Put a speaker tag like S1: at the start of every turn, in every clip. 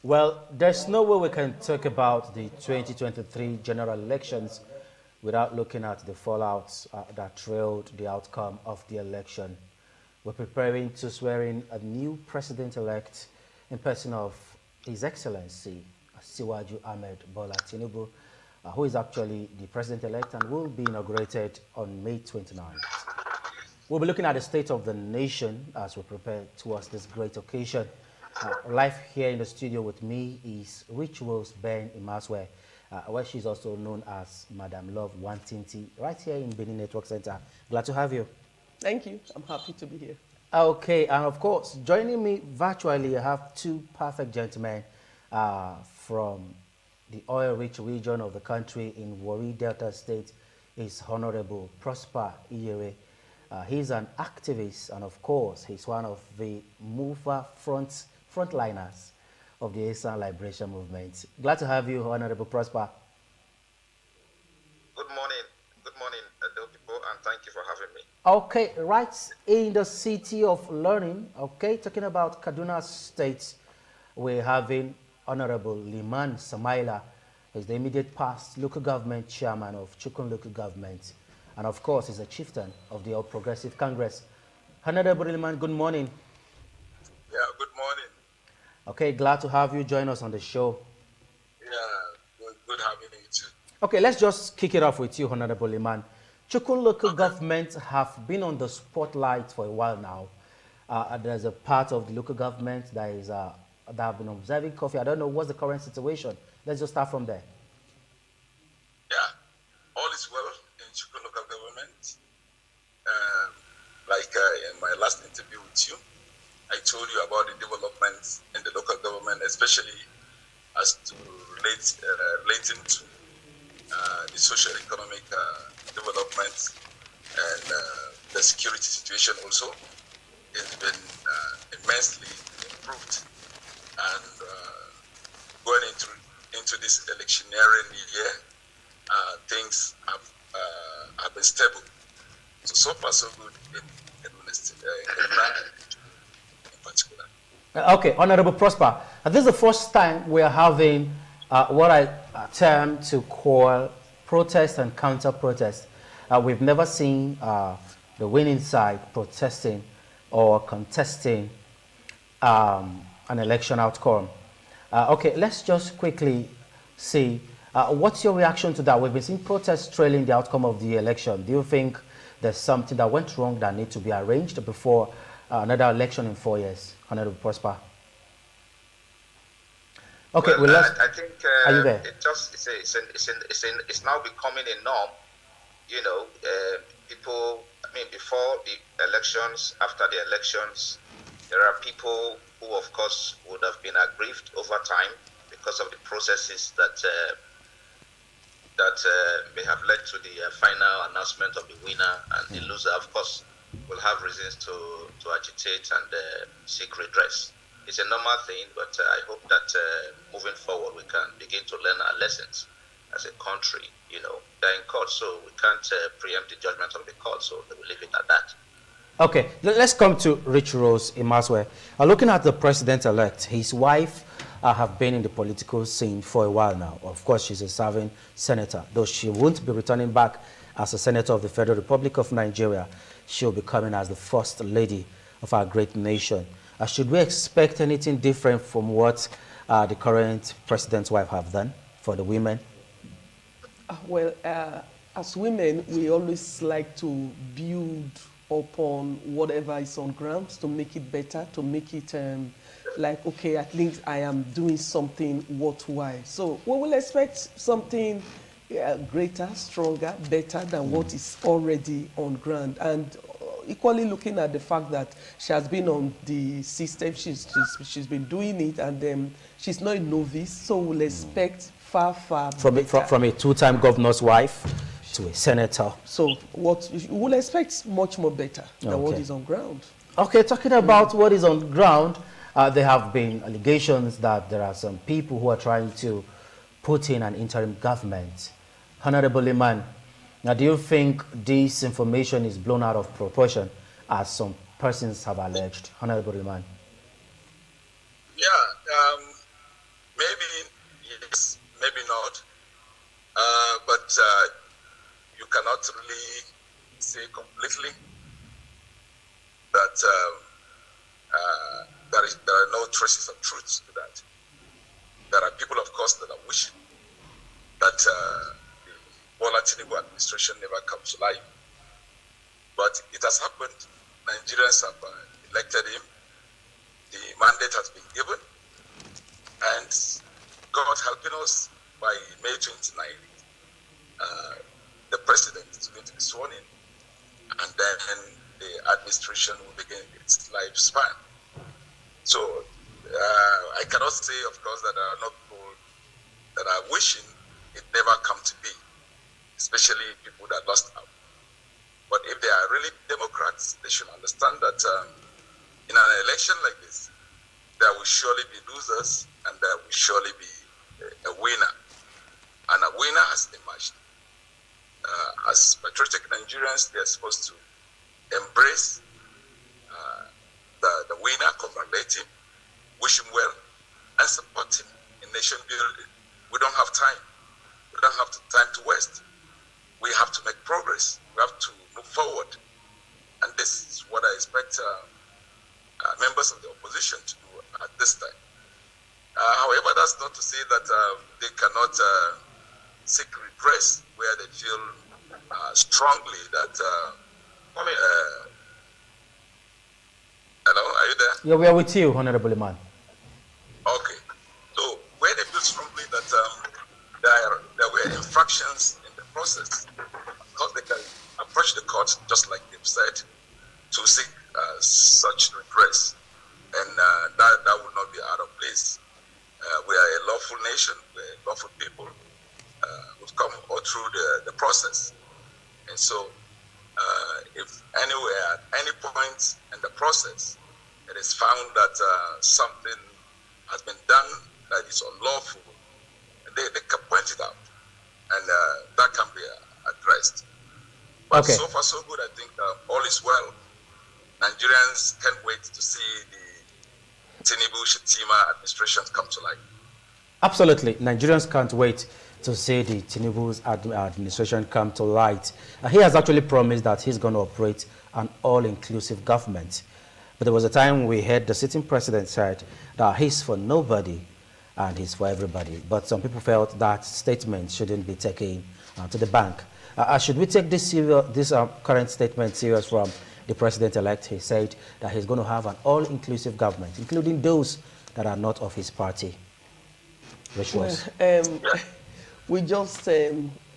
S1: Well, there's no way we can talk about the 2023 general elections without looking at the fallout that trailed the outcome of the election. We're preparing to swear in a new president-elect in person of His Excellency Siwaju Ahmed Bola Tinubu, who is actually the president-elect and will be inaugurated on May 29th. We'll be looking at the state of the nation as we prepare towards this great occasion. Live here in the studio with me is Rich Rose Ben Imaswe, where she's also known as Madam Love Wantinti, right here in Benin Network Center. Glad to have you.
S2: Thank you. I'm happy to be here.
S1: Okay, and of course, joining me virtually, I have two perfect gentlemen from the oil-rich region of the country in Warri Delta State. Is Honorable Prosper Iyere. He's an activist, and of course, he's one of the frontliners of the Eastern Liberation Movement. Glad to have you, Honorable Prosper.
S3: Good morning, people, and thank you for having me.
S1: Okay, right in the city of learning, okay, talking about Kaduna State, we're having Honorable Liman Samaila, who's the immediate past local government chairman of Chukun local government. And of course, he's a chieftain of the All Progressive Congress. Honorable Liman, good morning.
S3: Yeah, good morning.
S1: Okay, glad to have you join us on the show.
S3: Yeah, good having you too.
S1: Okay, let's just kick it off with you, Honorable Liman. Chukun local government have been on the spotlight for a while now. There's a part of the local government that is that have been observing coffee. I don't know what's the current situation. Let's just start from there.
S3: Yeah, all is well in Chukun local government. In my last interview with you, I told you about the developments in the local government, especially as to relating to the socio-economic development and the security situation also. It's been immensely improved, and going into this electioneering year, things have been stable. So far so good in particular.
S1: Okay, Honorable Prosper, this is the first time we are having what I term to call protest and counter-protest. We've never seen the winning side protesting or contesting an election outcome. Okay, let's just quickly see, what's your reaction to that? We've been seeing protests trailing the outcome of the election. Do you think there's something that went wrong that needs to be arranged before another election in 4 years? Honorable Prosper. Okay,
S3: well, I think
S1: are you there?
S3: It's now becoming a norm. You know, people. I mean, before the elections, after the elections, there are people who, of course, would have been aggrieved over time because of the processes that may have led to the final announcement of the winner, and the loser, of course, will have reasons to agitate and seek redress. It's a normal thing, but I hope that moving forward we can begin to learn our lessons as a country. You know, they're in court, so we can't preempt the judgment of the court, so we'll leave it at that.
S1: Okay, let's come to Rich Rose Imaswe. Looking at the president-elect, his wife have been in the political scene for a while now. Of course, she's a serving senator, though she won't be returning back as a senator of the Federal Republic of Nigeria. She'll be coming as the first lady of our great nation. Should we expect anything different from what the current president's wife have done for the women?
S2: Well, as women, we always like to build upon whatever is on ground to make it better, to make it like, okay, at least I am doing something worthwhile. So we will expect something greater, stronger, better than what is already on ground. And equally looking at the fact that she has been on the system, she's been doing it, and she's not a novice, so we'll expect far better.
S1: From a two-time governor's wife to a senator.
S2: So what we'll expect much more better than what is on ground.
S1: Okay, talking about what is on ground, there have been allegations that there are some people who are trying to put in an interim government. Honorable Liman, now do you think this information is blown out of proportion, as some persons have alleged? Honorable Liman.
S3: Yeah, cannot really say completely that there are no traces of truth to that. There are people, of course, that are wishing that the Bola Tinubu administration never comes to life. But it has happened. Nigerians have elected him. The mandate has been given. And God helping us, by May 29th, the president is going to be sworn in. And then the administration will begin its lifespan. So I cannot say, of course, that there are not people that are wishing it never come to be, especially people that lost out. But if they are really Democrats, they should understand that in an election like this, there will surely be losers and there will surely be a winner. And a winner has emerged. As patriotic Nigerians, they are supposed to embrace the winner, congratulate him, wish him well, and support him in nation building. We don't have time. We don't have time to waste. We have to make progress. We have to move forward. And this is what I expect members of the opposition to do at this time. However, that's not to say that they cannot seek redress where they feel strongly that... hello, are you there?
S1: Yeah, we are with you, Honorable Iman.
S3: Okay. So, where they feel strongly that there were infractions in the process, of course they can approach the court, just like they've said, to seek such redress. And that would not be out of place. We are a lawful nation, we're lawful people. We've come all through the process. And so, if anywhere, at any point in the process, it is found that something has been done that is unlawful, they can point it out, and that can be addressed. But
S1: okay.
S3: So far, so good. I think all is well. Nigerians can't wait to see the Tinubu-Shettima administration come to life.
S1: Absolutely. Nigerians can't wait to see the Tinubu's administration come to light. He has actually promised that he's going to operate an all-inclusive government. But there was a time we heard the sitting president said that he's for nobody and he's for everybody. But some people felt that statement shouldn't be taken to the bank. Should we take this current statement serious from the president-elect? He said that he's going to have an all-inclusive government, including those that are not of his party.
S2: We just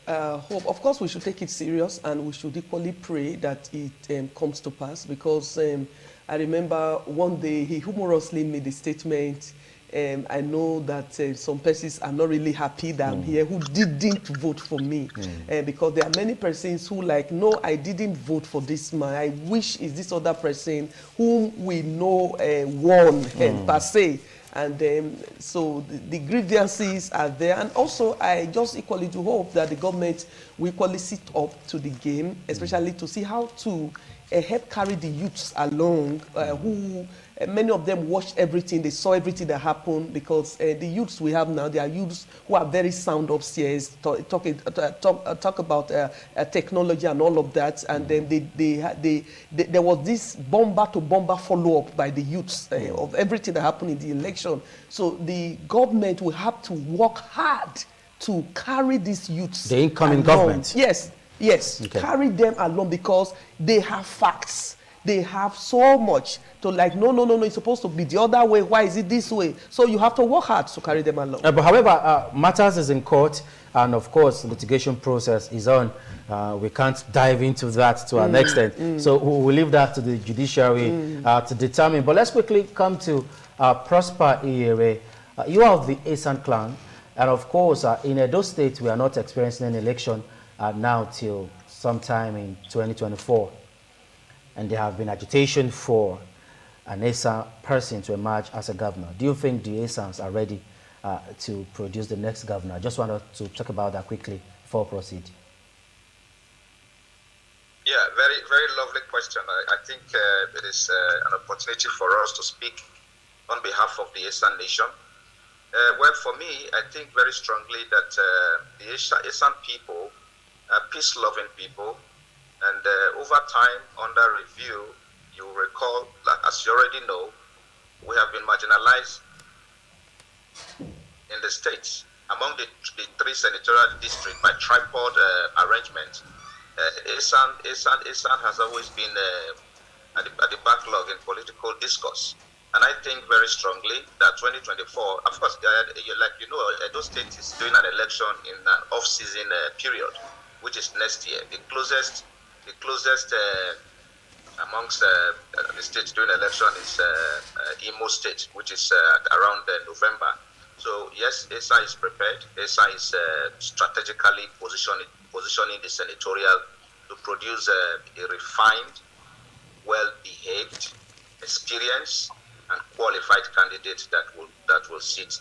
S2: hope, of course, we should take it serious, and we should equally pray that it comes to pass, because I remember one day he humorously made a statement. I know that some persons are not really happy that I'm here who didn't vote for me, because there are many persons who like, no, I didn't vote for this man. I wish is this other person whom we know won per se. And so the grievances are there. And also, I just equally do hope that the government will equally sit up to the game, especially to see how to help carry the youths along, who many of them watched everything, they saw everything that happened, because the youths we have now, they are youths who are very sound upstairs, talk about technology and all of that, and then there was this bomber-to-bomber follow-up by the youths of everything that happened in the election. So the government will have to work hard to carry these youths.
S1: The incoming
S2: along.
S1: Government?
S2: Yes, okay. Carry them along, because they have facts. They have so much to like, no, it's supposed to be the other way. Why is it this way? So you have to work hard to carry them along.
S1: But however, matters is in court, and of course, the litigation process is on. We can't dive into that to an extent. So we'll leave that to the judiciary to determine. But let's quickly come to Prosper Iyere. You are of the Esan clan. And of course, in Edo State, we are not experiencing an election now till sometime in 2024. And there have been agitation for an Esan person to emerge as a governor. Do you think the Esans are ready to produce the next governor? I just wanted to talk about that quickly before we proceed.
S4: Yeah, very, very lovely question. I think it is an opportunity for us to speak on behalf of the Esan nation. Well, for me, I think very strongly that the Esan people peace-loving people. And over time, under review, you recall, like, as you already know, we have been marginalized in the states. Among the three senatorial districts by tripod arrangement, Esan has always been at the backlog in political discourse. And I think very strongly that 2024, of course, Edo State is doing an election in an off-season period, which is next year. The closest amongst the states doing election is Imo State, which is around November. So yes, ESA is prepared. ESA is strategically positioning the senatorial to produce a refined, well-behaved, experienced, and qualified candidate that will sit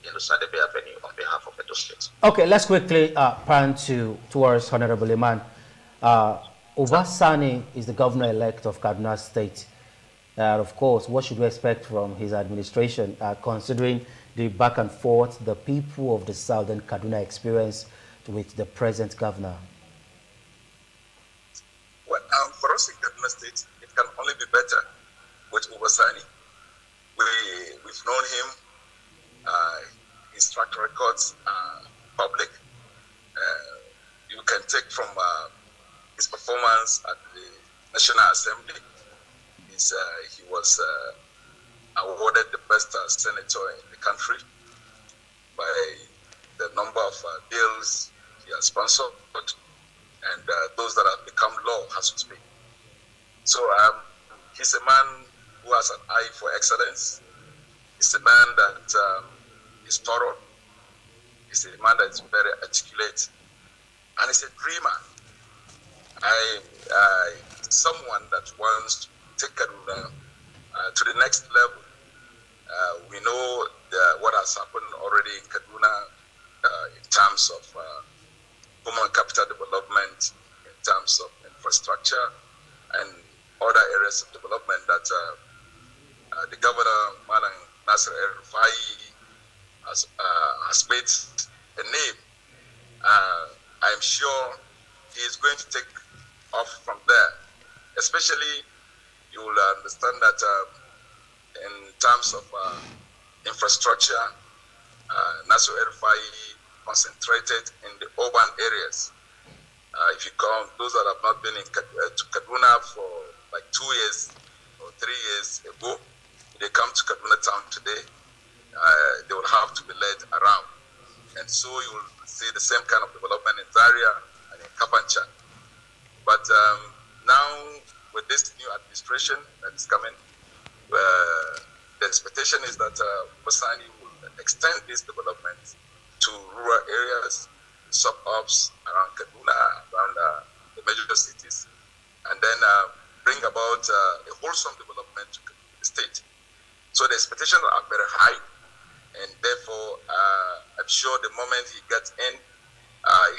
S4: in the Sadebe Avenue on behalf of Edo State.
S1: Okay, let's quickly pan towards Honorable Iman. Obasani is the governor-elect of Kaduna State. Of course, what should we expect from his administration, considering the back and forth the people of the southern Kaduna experience with the present governor?
S3: Well, for us in Kaduna State, it can only be better with Obasani. We've known him, his track records are public. You can take from his performance at the National Assembly. He was awarded the best senator in the country by the number of bills he has sponsored and those that have become law as we speak. So he's a man who has an eye for excellence. He's a man that is thorough. He's a man that is very articulate. And he's a dreamer. Someone that wants to take Kaduna to the next level. We know what has happened already in Kaduna in terms of human capital development, in terms of infrastructure, and other areas of development that the governor, Malang Nasir El-Rufai, has made a name. I'm sure he is going to take off from there. Especially, you will understand that in terms of infrastructure, Nasir El-Rufai concentrated in the urban areas. If you count those that have not been to Kaduna for like 2 years or 3 years ago, they come to Kaduna town today, they will have to be led around. And so you will see the same kind of development in Zaria and in Kapancha. But now, with this new administration that is coming, the expectation is that Obasani will extend this development to rural areas, suburbs around Kaduna, around the major cities, and then bring about a wholesome development to the state. So the expectations are very high, and therefore I'm sure the moment he gets in,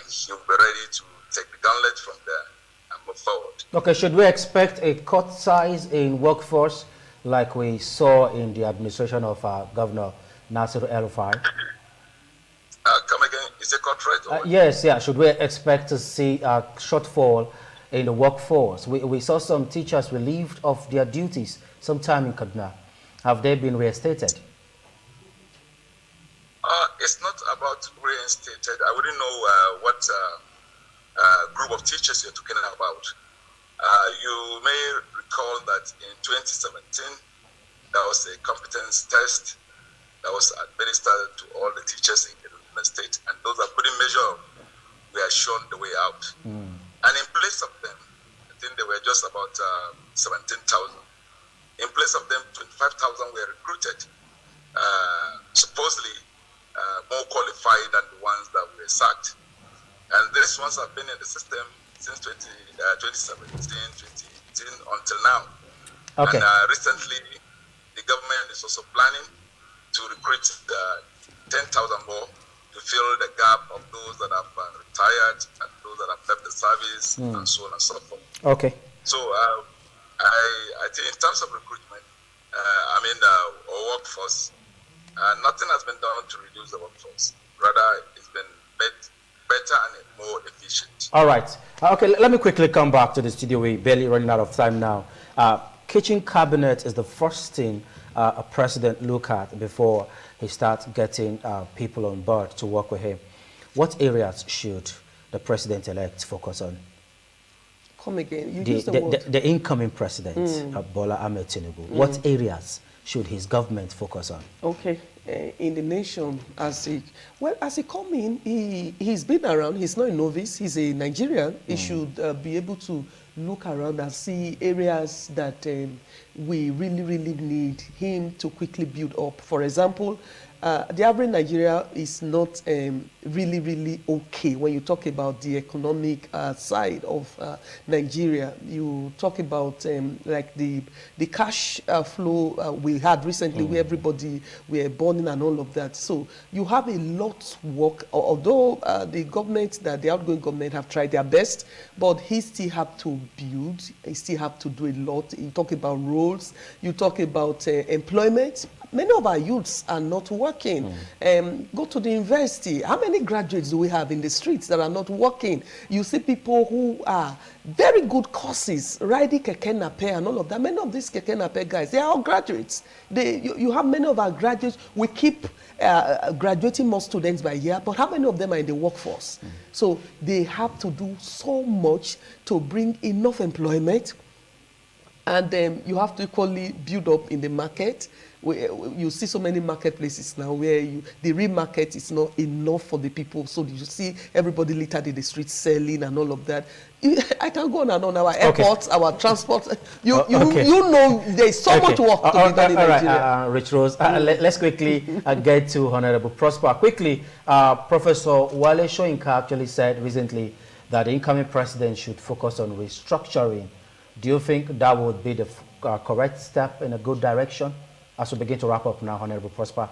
S3: he'll be ready to take the gauntlet from there and move forward. Okay,
S1: should we expect a cut size in workforce like we saw in the administration of Governor Nasir El-Rufai?
S3: Come again, is it cut rate?
S1: Yes, yeah. Should we expect to see a shortfall in the workforce? We saw some teachers relieved of their duties sometime in Kaduna. Have they been reinstated?
S3: It's not about reinstated. I wouldn't know what group of teachers you're talking about. You may recall that in 2017, there was a competence test that was administered to all the teachers in the state, and those that couldn't measure were shown the way out. And in place of them, I think there were just about 17,000. In place of them, 25,000 were recruited, supposedly more qualified than the ones that were sacked. And these ones have been in the system since 2017, 2018 until now.
S1: Okay.
S3: And recently, the government is also planning to recruit 10,000 more to fill the gap of those that have retired and those that have left the service and so on and so forth.
S1: Okay.
S3: So I think in terms of recruitment, our workforce, nothing has been done to reduce the workforce. Rather, it's been made better and more efficient.
S1: All right. Okay, let me quickly come back to the studio. We're barely running out of time now. Kitchen cabinet is the first thing a president look at before he starts getting people on board to work with him. What areas should the president-elect focus on?
S2: Come again. You used the word.
S1: The incoming president, Bola Ahmed Tinubu. What areas should his government focus on?
S2: Okay. In the nation, as he come in, he's been around. He's not a novice. He's a Nigerian. He should be able to look around and see areas that we really need him to quickly build up. For example, the average Nigeria is not really okay when you talk about the economic side of Nigeria. You talk about like the cash flow we had recently, where everybody were burning and all of that. So you have a lot to work. Although the outgoing government have tried their best, but he still have to build. He still have to do a lot. You talk about roles. You talk about employment. Many of our youths are not working. Go to the university. How many graduates do we have in the streets that are not working? You see people who are very good courses, riding keke nape and all of that. Many of these keke nape guys, they are all graduates. You have many of our graduates. We keep graduating more students by year, but how many of them are in the workforce? So they have to do so much to bring enough employment. And you have to equally build up in the market. You see so many marketplaces now where the real market is not enough for the people. So you see everybody littered in the streets selling and all of that. I can go on and on. Our airports, our transport. You know there's so much work to be done in Nigeria.
S1: Rich Rose, let's quickly get to Honorable Prosper. Quickly, Professor Wale Soyinka actually said recently that the incoming president should focus on restructuring. Do you think that would be the correct step in a good direction? As we begin to wrap up now, Honorable Prosper.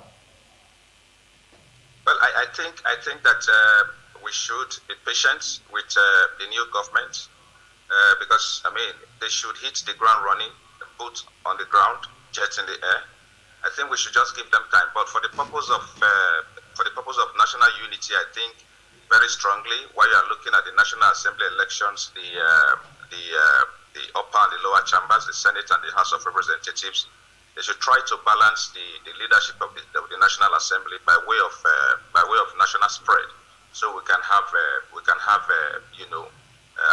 S4: Well, I think that we should be patient with the new government because I mean they should hit the ground running, boot on the ground, jets in the air. I think we should just give them time. But for the purpose of national unity, I think very strongly while you are looking at the National Assembly elections, the upper and the lower chambers, the Senate and the House of Representatives, they should try to balance the leadership of the National Assembly by way of national spread, so we can have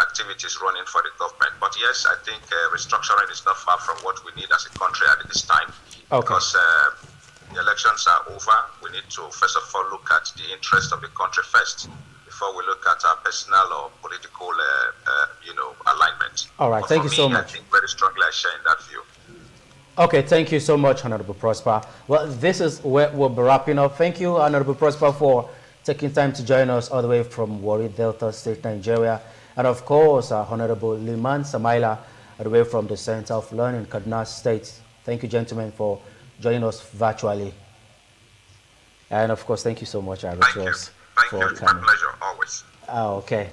S4: activities running for the government. But yes, I think restructuring is not far from what we need as a country at this time. Because the elections are over. We need to first of all look at the interest of the country first before we look at our personal or political alignment.
S1: All right, thank you so much.
S4: I think very strongly I share in that view.
S1: Okay, thank you so much, Honorable Prosper. Well, this is where we'll be wrapping up. Thank you, Honorable Prosper, for taking time to join us all the way from Warri, Delta State, Nigeria. And of course, Honorable Liman Samaila, all the way from the Center of Learning, Kaduna State. Thank you, gentlemen, for joining us virtually. And of course, thank you so much, Rich Rose.
S4: Thank you. It's my pleasure, always.
S1: Okay.